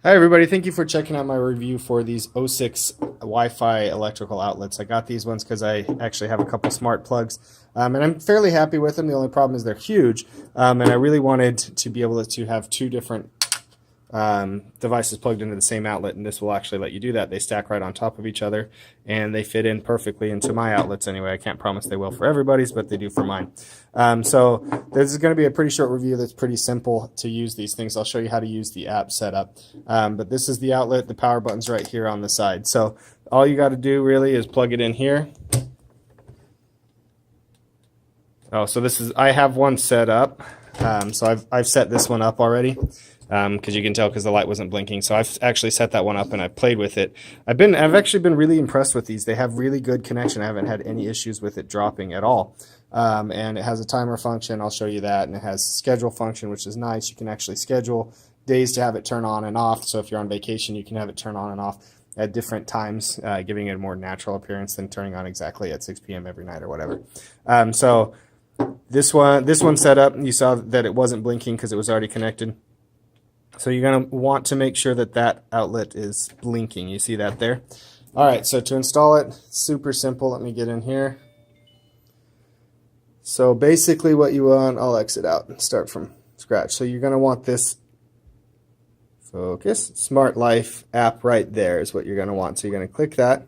Hi everybody, thank you for checking out my review for these Oossxx Wi-Fi electrical outlets. I got these ones because I actually have a couple smart plugs, and I'm fairly happy with them. The only problem is they're huge, and I really wanted to be able to have two different devices plugged into the same outlet, and this will actually let you do that. They stack right on top of each other, and they fit in perfectly into my outlets anyway. I can't promise they will for everybody's, but they do for mine. So this is going to be a pretty short review that's pretty simple to use these things. I'll show you how to use the app setup. But this is the outlet. The power button's right here on the side. So all you got to do really is plug it in here. Oh, so this is, I have one set up. So I've set this one up already. Because you can tell because the light wasn't blinking. So I've actually set that one up and I've played with it. I've actually been really impressed with these. They have really good connection. I haven't had any issues with it dropping at all. And it has a timer function. I'll show you that. And it has schedule function, which is nice. You can actually schedule days to have it turn on and off. So if you're on vacation, you can have it turn on and off at different times, giving it a more natural appearance than turning on exactly at 6 p.m. every night or whatever. So this one set up, you saw that it wasn't blinking because it was already connected. So you're going to want to make sure that that outlet is blinking. You see that there? All right, so to install it, super simple. Let me get in here. So basically what you want, I'll exit out and start from scratch. So you're going to want this focus, Smart Life app right there is what you're going to want. So you're going to click that.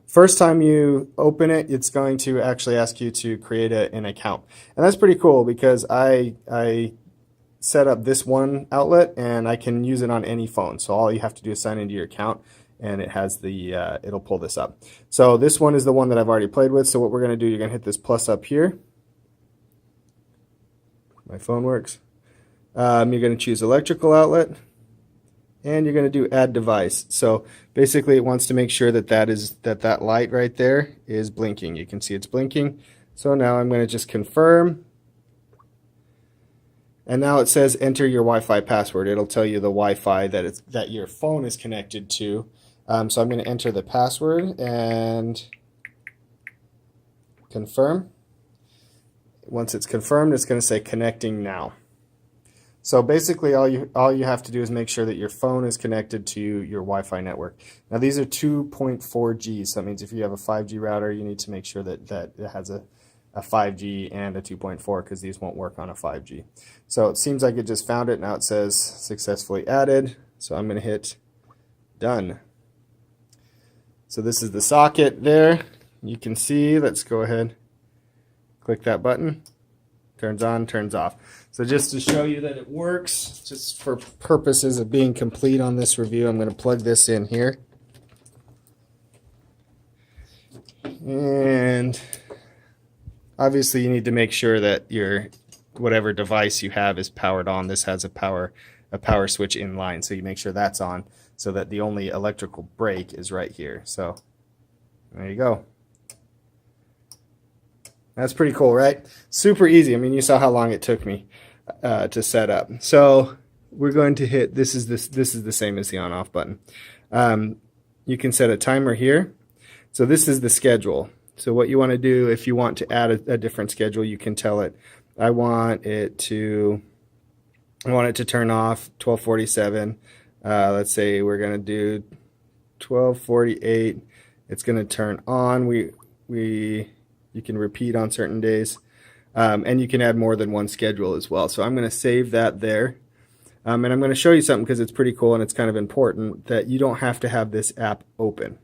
First time you open it, it's going to actually ask you to create an account. And that's pretty cool because I set up this one outlet and I can use it on any phone. So all you have to do is sign into your account and it has the it'll pull this up. So this one is the one that I've already played with. So what we're going to do, you're going to hit this plus up here. My phone works. You're going to choose electrical outlet and you're going to do add device. So basically it wants to make sure that that light right there is blinking. You can see it's blinking. So now I'm going to just confirm. And now it says enter your Wi-Fi password. It'll tell you the Wi-Fi that your phone is connected to. So I'm going to enter the password and confirm. Once it's confirmed, it's going to say connecting now. So basically all you have to do is make sure that your phone is connected to your Wi-Fi network. Now these are 2.4G, so that means if you have a 5G router, you need to make sure that it has a 5G and a 2.4 because these won't work on a 5G. So it seems like it just found it. Now it says successfully added. So I'm going to hit done. So this is the socket there. You can see, let's go ahead, click that button. Turns on, turns off. So just to show you that it works, just for purposes of being complete on this review, I'm going to plug this in here. And obviously, you need to make sure that your whatever device you have is powered on. This has a power switch in line, so you make sure that's on, so that the only electrical break is right here. So there you go. That's pretty cool, right? Super easy. I mean, you saw how long it took me to set up. So we're going to hit. This is the same as the on/off button. You can set a timer here. So this is the schedule. So what you want to do, if you want to add a different schedule, you can tell it, I want it to turn off 12:47. Let's say we're going to do 12:48. It's going to turn on. You can repeat on certain days, and you can add more than one schedule as well. So I'm going to save that there, and I'm going to show you something because it's pretty cool and it's kind of important that you don't have to have this app open.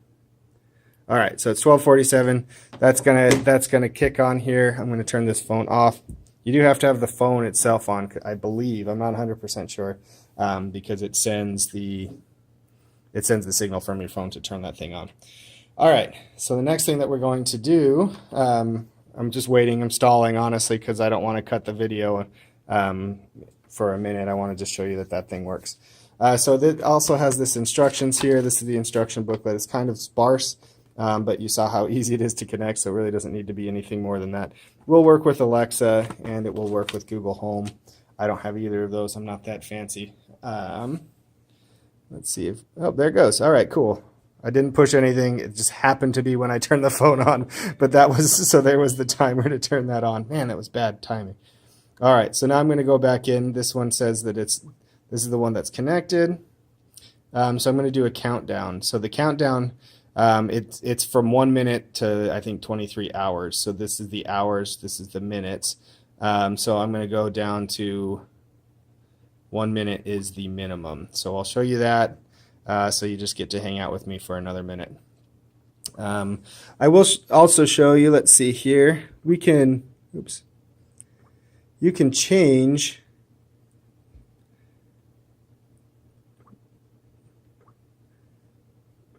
All right, so it's 12:47. That's gonna kick on here. I'm gonna turn this phone off. You do have to have the phone itself on, I believe. I'm not 100% sure because it sends the signal from your phone to turn that thing on. All right, so the next thing that we're going to do, I'm just waiting. I'm stalling honestly because I don't want to cut the video for a minute. I want to just show you that thing works. So it also has this instructions here. This is the instruction booklet. It's kind of sparse. But you saw how easy it is to connect, so it really doesn't need to be anything more than that. We'll work with Alexa, and it will work with Google Home. I don't have either of those. I'm not that fancy. Let's see if... Oh, there it goes. All right, cool. I didn't push anything. It just happened to be when I turned the phone on. But that was... So there was the timer to turn that on. Man, that was bad timing. All right, so now I'm going to go back in. This one says that this is the one that's connected. So I'm going to do a countdown. So the countdown, it's from 1 minute to I think 23 hours. So this is the hours, this is the minutes. So I'm going to go down to 1 minute is the minimum. So I'll show you that. So you just get to hang out with me for another minute. I will also show you, let's see here, we can, oops, you can change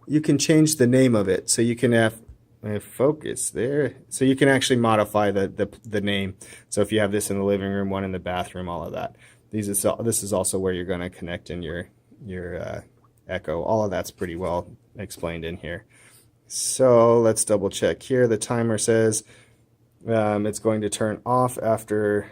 the name of it. So you can have focus there. So you can actually modify the name. So if you have this in the living room, one in the bathroom, all of that. This is also where you're going to connect in your Echo. All of that's pretty well explained in here. So let's double check here. The timer says it's going to turn off after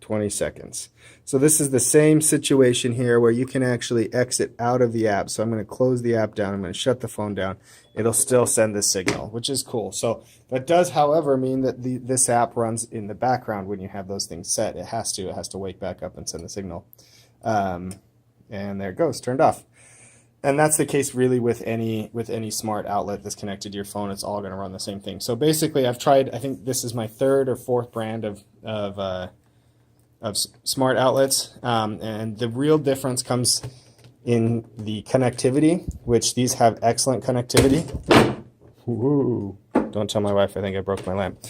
20 seconds. So this is the same situation here where you can actually exit out of the app. So I'm going to close the app down. I'm going to shut the phone down. It'll still send the signal, which is cool. So that does, however, mean that this app runs in the background when you have those things set. It has to wake back up and send the signal. And there it goes, turned off. And that's the case really with any smart outlet that's connected to your phone. It's all going to run the same thing. So basically, I've tried. I think this is my third or fourth brand of smart outlets, and the real difference comes in the connectivity, which these have excellent connectivity. Ooh, don't tell my wife I think I broke my lamp.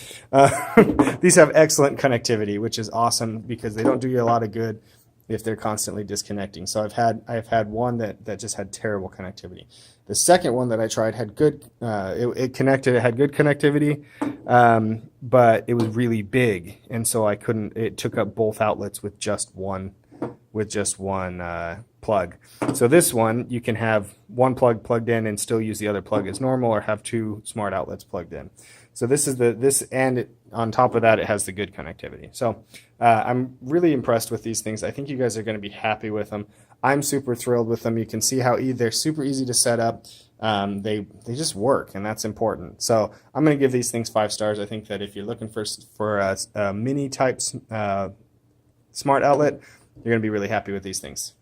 These have excellent connectivity, which is awesome because they don't do you a lot of good if they're constantly disconnecting. So I've had one that just had terrible connectivity. The second one that I tried had good, it had good connectivity, but it was really big, and so I couldn't. It took up both outlets with just one plug. So this one, you can have one plug plugged in and still use the other plug as normal, or have two smart outlets plugged in. So this is and on top of that, it has the good connectivity. So I'm really impressed with these things. I think you guys are going to be happy with them. I'm super thrilled with them. You can see how they're super easy to set up. They just work, and that's important. So I'm going to give these things 5 stars. I think that if you're looking for a mini type smart outlet, you're going to be really happy with these things.